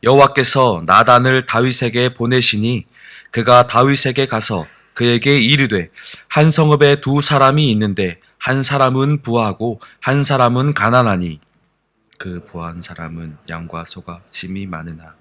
여호와께서 나단을 다윗에게 보내시니 그가 다윗에게 가서 그에게 이르되 한 성읍에 두 사람이 있는데 한 사람은 부하고 한 사람은 가난하니 그 부한 사람은 양과 소가 짐이 많으나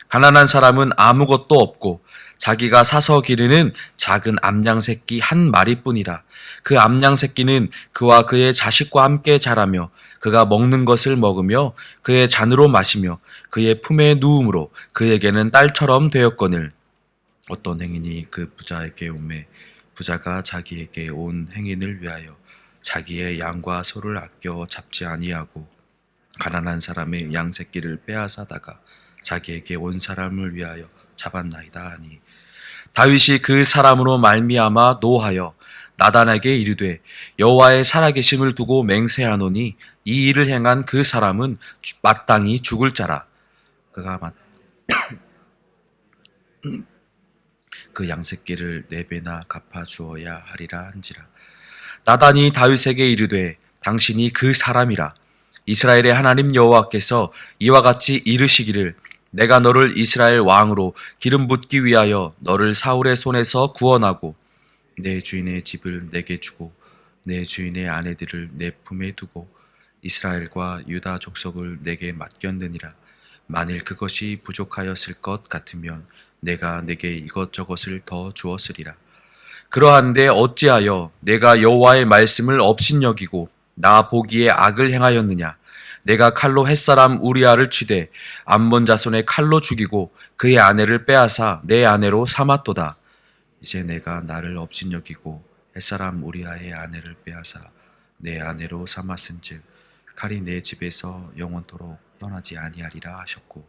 가난한 사람은 아무것도 없고 자기가 사서 기르는 작은 암양 새끼 한 마리뿐이라. 그 암양 새끼는 그와 그의 자식과 함께 자라며 그가 먹는 것을 먹으며 그의 잔으로 마시며 그의 품에 누움으로 그에게는 딸처럼 되었거늘. 어떤 행인이 그 부자에게 오매 부자가 자기에게 온 행인을 위하여 자기의 양과 소를 아껴 잡지 아니하고 가난한 사람의 양 새끼를 빼앗아다가 자기에게 온 사람을 위하여 잡았나이다 하니 다윗이 그 사람으로 말미암아 노하여 나단에게 이르되 여호와의 살아계심을 두고 맹세하노니 이 일을 행한 그 사람은 마땅히 죽을 자라. 그가 그 양새끼를 4배나 갚아 주어야 하리라 한지라. 나단이 다윗에게 이르되 당신이 그 사람이라. 이스라엘의 하나님 여호와께서 이와 같이 이르시기를 내가 너를 이스라엘 왕으로 기름 붓기 위하여 너를 사울의 손에서 구원하고 내 주인의 집을 내게 주고 내 주인의 아내들을 내 품에 두고 이스라엘과 유다 족속을 내게 맡겼느니라. 만일 그것이 부족하였을 것 같으면 내가 내게 이것저것을 더 주었으리라. 그러한데 어찌하여 내가 여호와의 말씀을 업신여기고 나 보기에 악을 행하였느냐. 내가 칼로 햇사람 우리아를 치되 암몬 자손의 칼로 죽이고 그의 아내를 빼앗아 내 아내로 삼았도다. 이제 내가 나를 업신여기고 햇사람 우리아의 아내를 빼앗아 내 아내로 삼았은즉 칼이 내 집에서 영원토록 떠나지 아니하리라 하셨고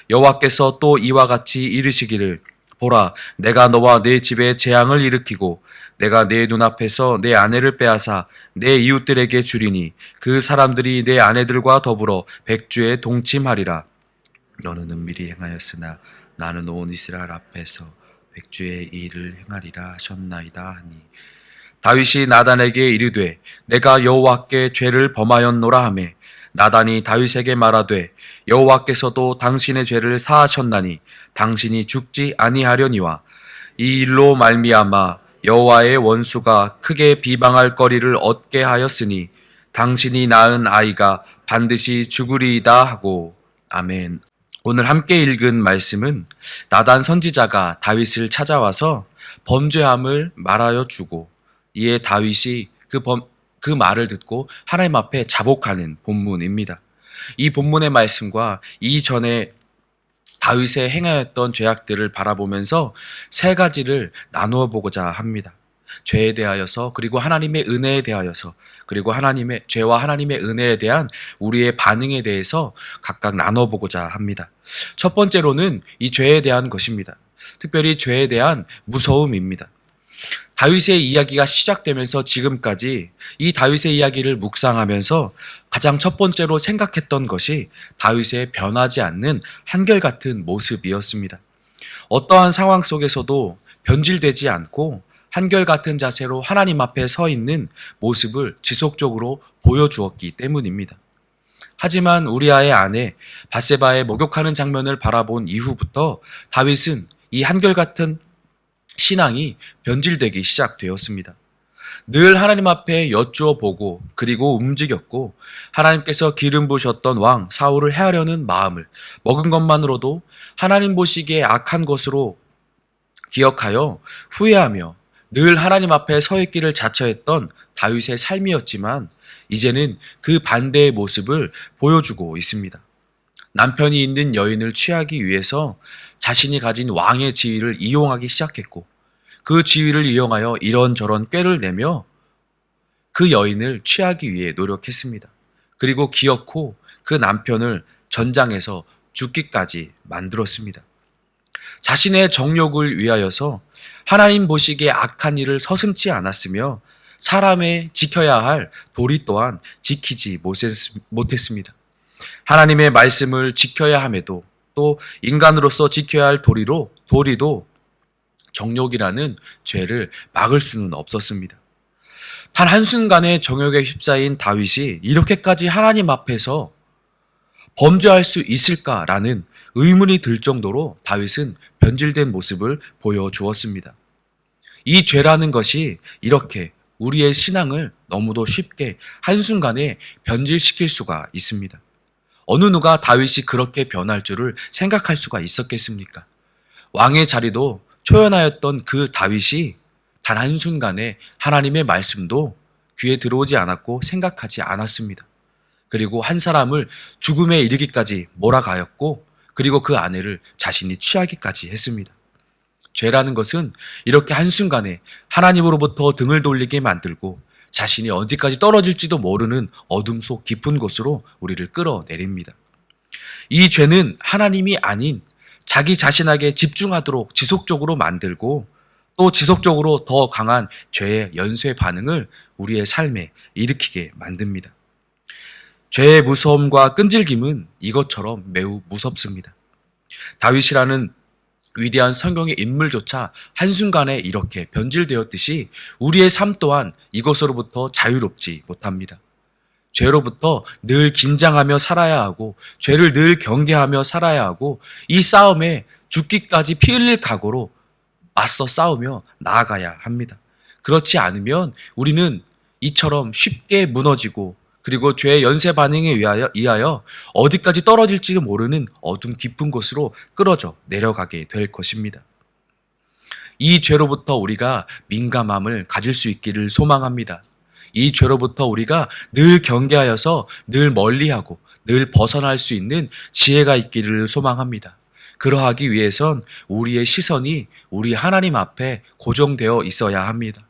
여호와께서 또 이와 같이 이르시기를 보라 내가 너와 내 집에 재앙을 일으키고 내가 내 눈앞에서 내 아내를 빼앗아 내 이웃들에게 주리니 그 사람들이 내 아내들과 더불어 백주에 동침하리라. 너는 은밀히 행하였으나 나는 온 이스라엘 앞에서 백주의 일을 행하리라 하셨나이다 하니 다윗이 나단에게 이르되 내가 여호와께 죄를 범하였노라 하매 나단이 다윗에게 말하되 여호와께서도 당신의 죄를 사하셨나니 당신이 죽지 아니하려니와 이 일로 말미암아 여호와의 원수가 크게 비방할 거리를 얻게 하였으니 당신이 낳은 아이가 반드시 죽으리이다 하고. 아멘. 오늘 함께 읽은 말씀은 나단 선지자가 다윗을 찾아와서 범죄함을 말하여 주고 이에 다윗이 그 말을 듣고 하나님 앞에 자복하는 본문입니다. 이 본문의 말씀과 이전에 다윗의 행하였던 죄악들을 바라보면서 세 가지를 나누어 보고자 합니다. 죄에 대하여서, 그리고 하나님의 은혜에 대하여서, 그리고 하나님의 죄와 하나님의 은혜에 대한 우리의 반응에 대해서 각각 나눠보고자 합니다. 첫 번째로는 이 죄에 대한 것입니다. 특별히 죄에 대한 무서움입니다. 다윗의 이야기가 시작되면서 지금까지 이 다윗의 이야기를 묵상하면서 가장 첫 번째로 생각했던 것이 다윗의 변하지 않는 한결같은 모습이었습니다. 어떠한 상황 속에서도 변질되지 않고 한결같은 자세로 하나님 앞에 서 있는 모습을 지속적으로 보여주었기 때문입니다. 하지만 우리아의 아내 밧세바의 목욕하는 장면을 바라본 이후부터 다윗은 이 한결같은 신앙이 변질되기 시작되었습니다. 늘 하나님 앞에 여쭈어 보고 그리고 움직였고 하나님께서 기름 부으셨던 왕 사울을 해하려는 마음을 먹은 것만으로도 하나님 보시기에 악한 것으로 기억하여 후회하며 늘 하나님 앞에 서 있기를 자처했던 다윗의 삶이었지만 이제는 그 반대의 모습을 보여주고 있습니다. 남편이 있는 여인을 취하기 위해서 자신이 가진 왕의 지위를 이용하기 시작했고 그 지위를 이용하여 이런저런 꾀를 내며 그 여인을 취하기 위해 노력했습니다. 그리고 기어코 그 남편을 전장에서 죽기까지 만들었습니다. 자신의 정욕을 위하여서 하나님 보시기에 악한 일을 서슴지 않았으며 사람의 지켜야 할 도리 또한 지키지 못했습니다. 하나님의 말씀을 지켜야 함에도 또 인간으로서 지켜야 할 도리도 정욕이라는 죄를 막을 수는 없었습니다. 단 한순간의 정욕에 휩싸인 다윗이 이렇게까지 하나님 앞에서 범죄할 수 있을까라는 의문이 들 정도로 다윗은 변질된 모습을 보여주었습니다. 이 죄라는 것이 이렇게 우리의 신앙을 너무도 쉽게 한순간에 변질시킬 수가 있습니다. 어느 누가 다윗이 그렇게 변할 줄을 생각할 수가 있었겠습니까? 왕의 자리도 초연하였던 그 다윗이 단 한순간에 하나님의 말씀도 귀에 들어오지 않았고 생각하지 않았습니다. 그리고 한 사람을 죽음에 이르기까지 몰아가였고, 그리고 그 아내를 자신이 취하기까지 했습니다. 죄라는 것은 이렇게 한순간에 하나님으로부터 등을 돌리게 만들고 자신이 어디까지 떨어질지도 모르는 어둠 속 깊은 곳으로 우리를 끌어내립니다. 이 죄는 하나님이 아닌 자기 자신에게 집중하도록 지속적으로 만들고, 또 지속적으로 더 강한 죄의 연쇄 반응을 우리의 삶에 일으키게 만듭니다. 죄의 무서움과 끈질김은 이것처럼 매우 무섭습니다. 다윗이라는 위대한 성경의 인물조차 한순간에 이렇게 변질되었듯이 우리의 삶 또한 이것으로부터 자유롭지 못합니다. 죄로부터 늘 긴장하며 살아야 하고, 죄를 늘 경계하며 살아야 하고, 이 싸움에 죽기까지 피 흘릴 각오로 맞서 싸우며 나아가야 합니다. 그렇지 않으면 우리는 이처럼 쉽게 무너지고, 그리고 죄의 연쇄 반응에 의하여 어디까지 떨어질지도 모르는 어둠 깊은 곳으로 끌어져 내려가게 될 것입니다. 이 죄로부터 우리가 민감함을 가질 수 있기를 소망합니다. 이 죄로부터 우리가 늘 경계하여서 늘 멀리하고 늘 벗어날 수 있는 지혜가 있기를 소망합니다. 그러하기 위해선 우리의 시선이 우리 하나님 앞에 고정되어 있어야 합니다.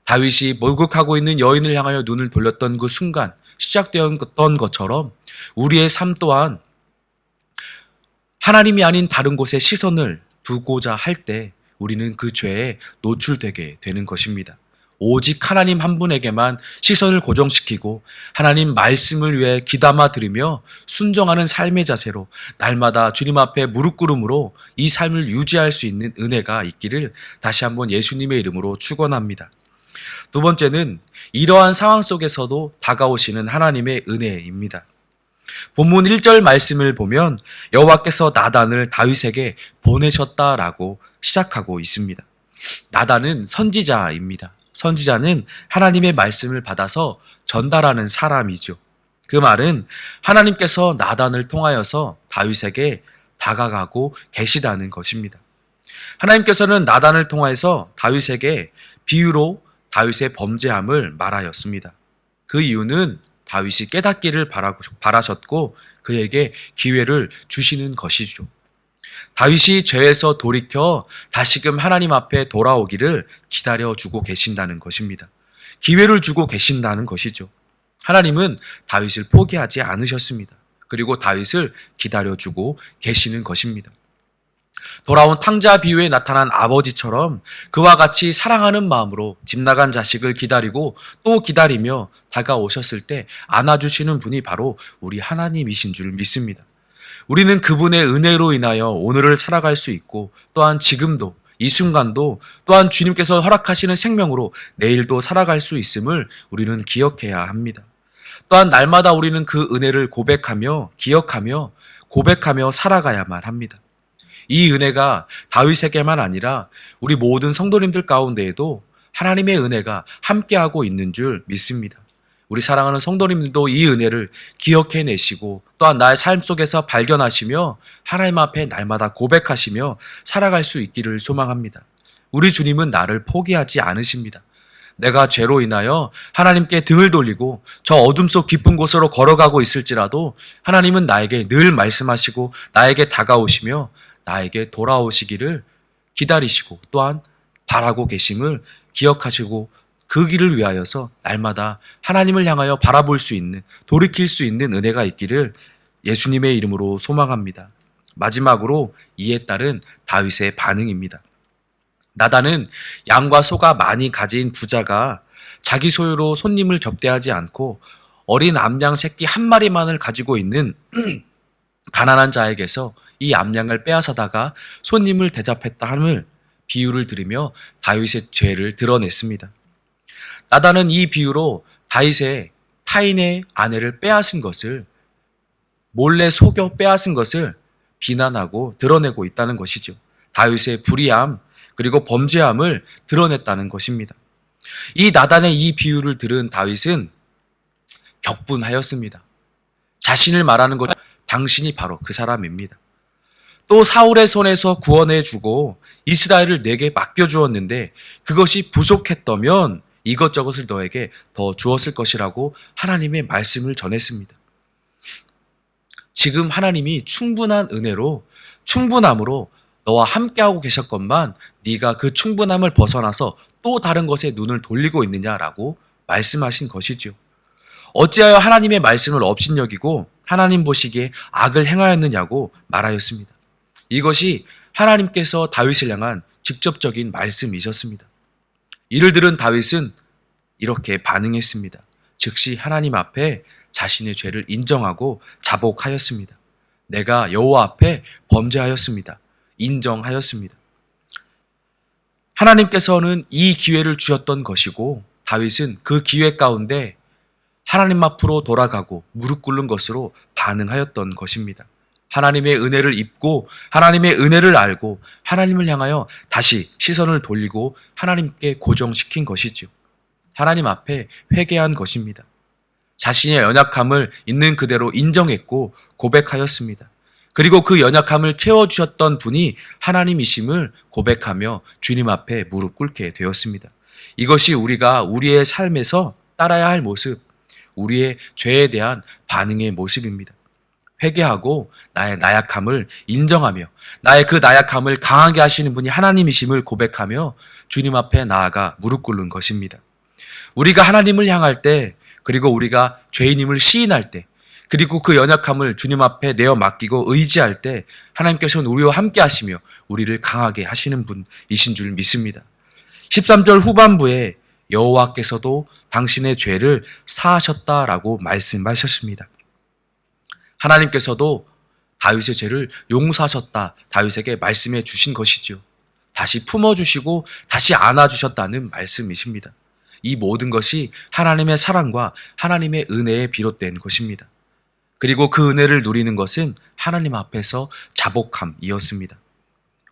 다윗이 목욕하고 있는 여인을 향하여 눈을 돌렸던 그 순간 시작되었던 것처럼 우리의 삶 또한 하나님이 아닌 다른 곳에 시선을 두고자 할 때 우리는 그 죄에 노출되게 되는 것입니다. 오직 하나님 한 분에게만 시선을 고정시키고 하나님 말씀을 위해 귀담아 들으며 순종하는 삶의 자세로 날마다 주님 앞에 무릎 꿇음으로 이 삶을 유지할 수 있는 은혜가 있기를 다시 한번 예수님의 이름으로 축원합니다. 두 번째는 이러한 상황 속에서도 다가오시는 하나님의 은혜입니다. 본문 1절 말씀을 보면 여호와께서 나단을 다윗에게 보내셨다라고 시작하고 있습니다. 나단은 선지자입니다. 선지자는 하나님의 말씀을 받아서 전달하는 사람이죠. 그 말은 하나님께서 나단을 통하여서 다윗에게 다가가고 계시다는 것입니다. 하나님께서는 나단을 통하여서 다윗에게 비유로 다윗의 범죄함을 말하였습니다. 그 이유는 다윗이 깨닫기를 바라셨고 그에게 기회를 주시는 것이죠. 다윗이 죄에서 돌이켜 다시금 하나님 앞에 돌아오기를 기다려주고 계신다는 것입니다. 기회를 주고 계신다는 것이죠. 하나님은 다윗을 포기하지 않으셨습니다. 그리고 다윗을 기다려주고 계시는 것입니다. 돌아온 탕자 비유에 나타난 아버지처럼 그와 같이 사랑하는 마음으로 집 나간 자식을 기다리고 또 기다리며 다가오셨을 때 안아주시는 분이 바로 우리 하나님이신 줄 믿습니다. 우리는 그분의 은혜로 인하여 오늘을 살아갈 수 있고 또한 지금도 이 순간도 또한 주님께서 허락하시는 생명으로 내일도 살아갈 수 있음을 우리는 기억해야 합니다. 또한 날마다 우리는 그 은혜를 고백하며 기억하며 고백하며 살아가야만 합니다. 이 은혜가 다윗에게만 아니라 우리 모든 성도님들 가운데에도 하나님의 은혜가 함께하고 있는 줄 믿습니다. 우리 사랑하는 성도님들도 이 은혜를 기억해내시고 또한 나의 삶 속에서 발견하시며 하나님 앞에 날마다 고백하시며 살아갈 수 있기를 소망합니다. 우리 주님은 나를 포기하지 않으십니다. 내가 죄로 인하여 하나님께 등을 돌리고 저 어둠 속 깊은 곳으로 걸어가고 있을지라도 하나님은 나에게 늘 말씀하시고 나에게 다가오시며 나에게 돌아오시기를 기다리시고 또한 바라고 계심을 기억하시고 그 길을 위하여서 날마다 하나님을 향하여 바라볼 수 있는, 돌이킬 수 있는 은혜가 있기를 예수님의 이름으로 소망합니다. 마지막으로 이에 따른 다윗의 반응입니다. 나단은 양과 소가 많이 가진 부자가 자기 소유로 손님을 접대하지 않고 어린 암양 새끼 한 마리만을 가지고 있는 가난한 자에게서 이 암양을 빼앗아다가 손님을 대접했다 함을 비유를 들으며 다윗의 죄를 드러냈습니다. 나단은 이 비유로 다윗의 타인의 아내를 빼앗은 것을 몰래 속여 빼앗은 것을 비난하고 드러내고 있다는 것이죠. 다윗의 불의함 그리고 범죄함을 드러냈다는 것입니다. 이 나단의 이 비유를 들은 다윗은 격분하였습니다. 자신을 말하는 것, 당신이 바로 그 사람입니다. 또 사울의 손에서 구원해 주고 이스라엘을 내게 맡겨주었는데 그것이 부족했다면 이것저것을 너에게 더 주었을 것이라고 하나님의 말씀을 전했습니다. 지금 하나님이 충분한 은혜로 충분함으로 너와 함께하고 계셨건만 네가 그 충분함을 벗어나서 또 다른 것에 눈을 돌리고 있느냐라고 말씀하신 것이죠. 어찌하여 하나님의 말씀을 업신여기고 하나님 보시기에 악을 행하였느냐고 말하였습니다. 이것이 하나님께서 다윗을 향한 직접적인 말씀이셨습니다. 이를 들은 다윗은 이렇게 반응했습니다. 즉시 하나님 앞에 자신의 죄를 인정하고 자복하였습니다. 내가 여호와 앞에 범죄하였습니다. 인정하였습니다. 하나님께서는 이 기회를 주셨던 것이고 다윗은 그 기회 가운데 하나님 앞으로 돌아가고 무릎 꿇는 것으로 반응하였던 것입니다. 하나님의 은혜를 입고 하나님의 은혜를 알고 하나님을 향하여 다시 시선을 돌리고 하나님께 고정시킨 것이죠. 하나님 앞에 회개한 것입니다. 자신의 연약함을 있는 그대로 인정했고 고백하였습니다. 그리고 그 연약함을 채워주셨던 분이 하나님이심을 고백하며 주님 앞에 무릎 꿇게 되었습니다. 이것이 우리가 우리의 삶에서 따라야 할 모습, 우리의 죄에 대한 반응의 모습입니다. 회개하고 나의 나약함을 인정하며 나의 그 나약함을 강하게 하시는 분이 하나님이심을 고백하며 주님 앞에 나아가 무릎 꿇는 것입니다. 우리가 하나님을 향할 때 그리고 우리가 죄인임을 시인할 때 그리고 그 연약함을 주님 앞에 내어 맡기고 의지할 때 하나님께서는 우리와 함께 하시며 우리를 강하게 하시는 분이신 줄 믿습니다. 13절 후반부에 여호와께서도 당신의 죄를 사하셨다라고 말씀하셨습니다. 하나님께서도 다윗의 죄를 용서하셨다 다윗에게 말씀해 주신 것이죠. 다시 품어주시고 다시 안아주셨다는 말씀이십니다. 이 모든 것이 하나님의 사랑과 하나님의 은혜에 비롯된 것입니다. 그리고 그 은혜를 누리는 것은 하나님 앞에서 자복함이었습니다.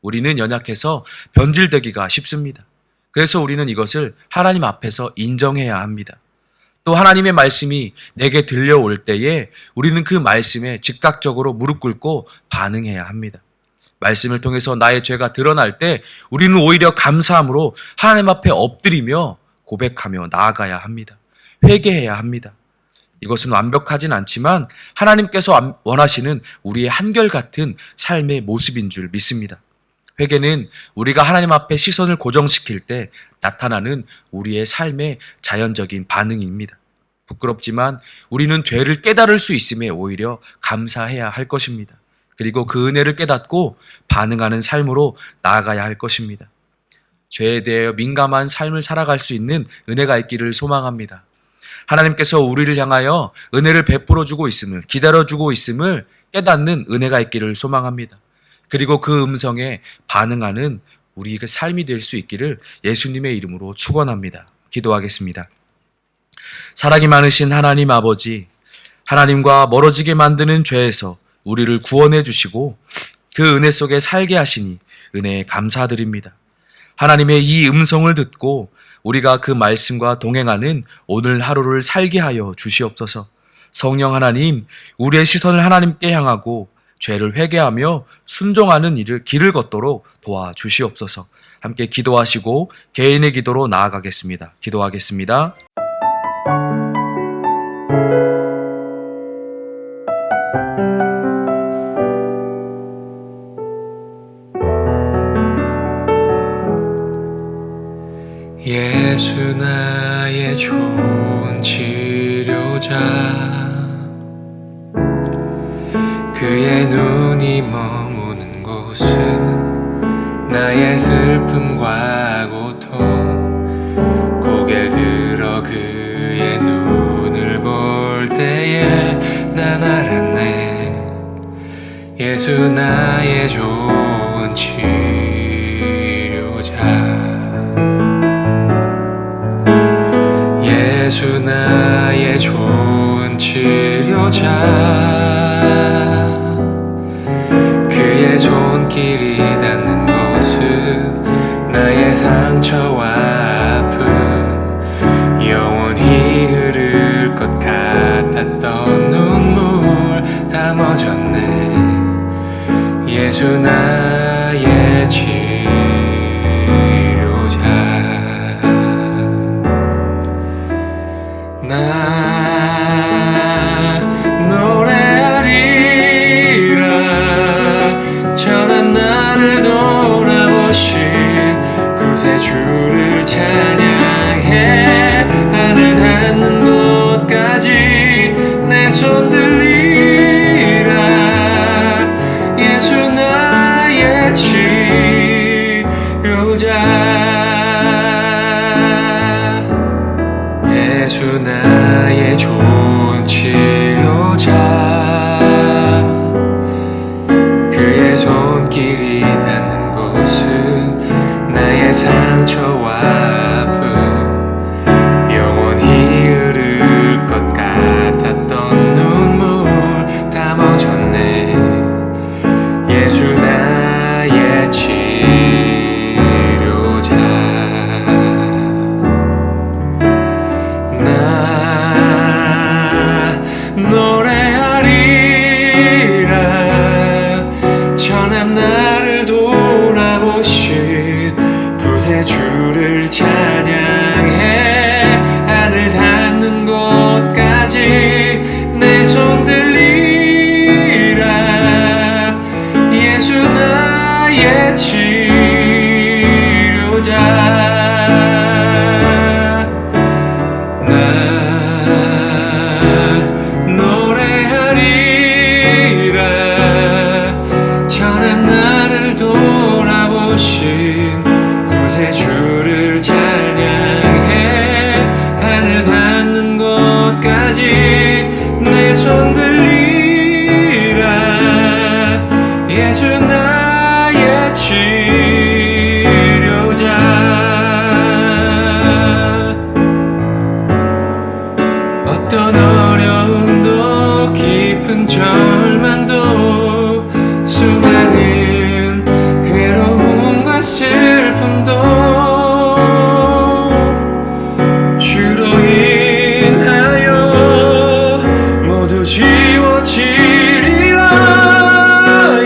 우리는 연약해서 변질되기가 쉽습니다. 그래서 우리는 이것을 하나님 앞에서 인정해야 합니다. 또 하나님의 말씀이 내게 들려올 때에 우리는 그 말씀에 즉각적으로 무릎 꿇고 반응해야 합니다. 말씀을 통해서 나의 죄가 드러날 때 우리는 오히려 감사함으로 하나님 앞에 엎드리며 고백하며 나아가야 합니다. 회개해야 합니다. 이것은 완벽하진 않지만 하나님께서 원하시는 우리의 한결같은 삶의 모습인 줄 믿습니다. 회개는 우리가 하나님 앞에 시선을 고정시킬 때 나타나는 우리의 삶의 자연적인 반응입니다. 부끄럽지만 우리는 죄를 깨달을 수 있음에 오히려 감사해야 할 것입니다. 그리고 그 은혜를 깨닫고 반응하는 삶으로 나아가야 할 것입니다. 죄에 대해 민감한 삶을 살아갈 수 있는 은혜가 있기를 소망합니다. 하나님께서 우리를 향하여 은혜를 베풀어주고 있음을, 기다려주고 있음을 깨닫는 은혜가 있기를 소망합니다. 그리고 그 음성에 반응하는 우리의 삶이 될 수 있기를 예수님의 이름으로 축원합니다. 기도하겠습니다. 사랑이 많으신 하나님 아버지, 하나님과 멀어지게 만드는 죄에서 우리를 구원해 주시고 그 은혜 속에 살게 하시니 은혜에 감사드립니다. 하나님의 이 음성을 듣고 우리가 그 말씀과 동행하는 오늘 하루를 살게 하여 주시옵소서. 성령 하나님, 우리의 시선을 하나님께 향하고 죄를 회개하며 순종하는 길을 걷도록 도와주시옵소서. 함께 기도하시고 개인의 기도로 나아가겠습니다. 기도하겠습니다. 예수 나의 좋은 치료자, 그의 눈이 머무는 곳은 나의 슬픔과 고통, 고개를 들어 그의 눈을 볼 때에 난 알았네. 예수 나의 좋은 치료자, 예수 나의 좋은 치료자, 손길이 닿는 곳은 나의 상처와 아픔, 영원히 흐를 것 같았던 눈물 다 멎었네. 예수 나의 치료자. 나 노래하리라. 천한 나를 돌아보신 구세주를 찬양해. 하늘 닿는 곳까지 내 손 들리라. 예수 나의 치료자. 예수 나의 좋은 치료자. 그의 손길이 닿는 곳은 나의 상처와 아픔, 영원히 흐를 것 같았던 눈물 다 멎었네. 예수 나의 치료자. 나 노래하리라. 천한 나를 돌아보신 구세주를 찬양해. 하늘 닿는 곳까지 내 손 들리라. 예수 나의 치료자. 천한 나를 돌아보신 구세주를 찬양해. 하늘 닿는 곳까지 내 손 들리라. 예수 나의 치료자. 어떤 어려움도 깊은 절망도 수많은 괴로움과 슬픔도 주로 인하여 모두 지워지리라.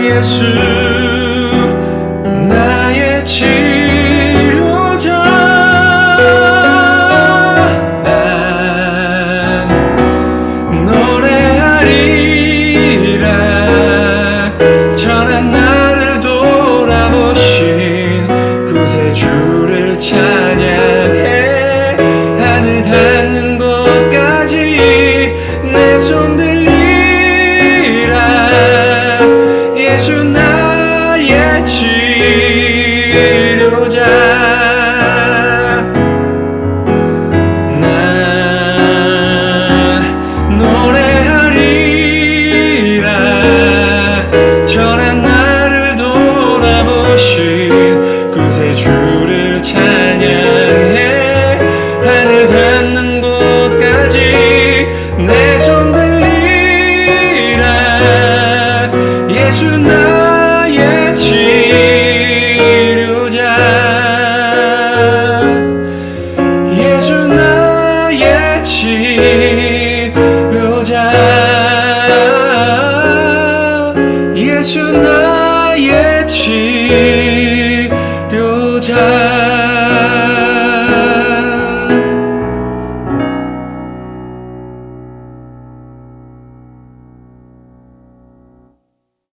예수 나의 치료자. 난 노래하리라. 천한 나를 돌아보신 구세주를 찬양해. 하늘 닿는 곳까지 내 손 들리라. 예수 나의 치료자. 나 노래하리라. 천한 나를 돌아보신 구세주를 찬양해. 하늘 닿는 곳까지 내 손 들리라. 예수 나의 치료자. 예수 나의 치료자. 예수 나의 치료자.